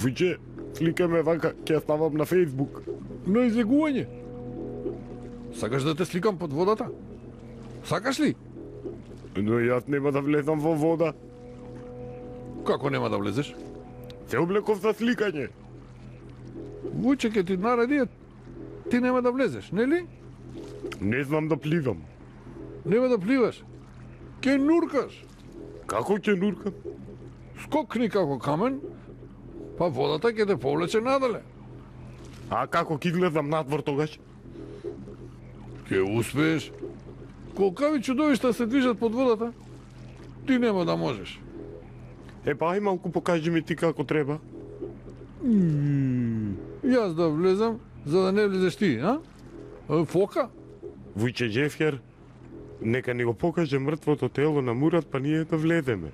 Вујче, сликаме вака, ќе ја ставам на Фејсбук. Но излегување. Сакаш да те сликам под водата? Сакаш ли? Но јас нема да влезам во вода. Како нема да влезеш? Се облеков за сликање. Вујче ќе ти нареди, ти нема да влезеш, нели? Не знам да пливам. Нема да пливаш. Ке нуркаш. Како ќе нуркам? Скокни како камен, па водата ќе те повлече надале. А како ќе излезам надвор тогаш? Ке успееш. Колкави чудовишта се движат под водата, ти нема да можеш. Па ај малку покажи ми ти како треба. Јас да влезам, за да не влезеш ти, а? Фока? Вујче Джефер, нека ни го покаже мртвото тело на Мурат, па ние да влеземе.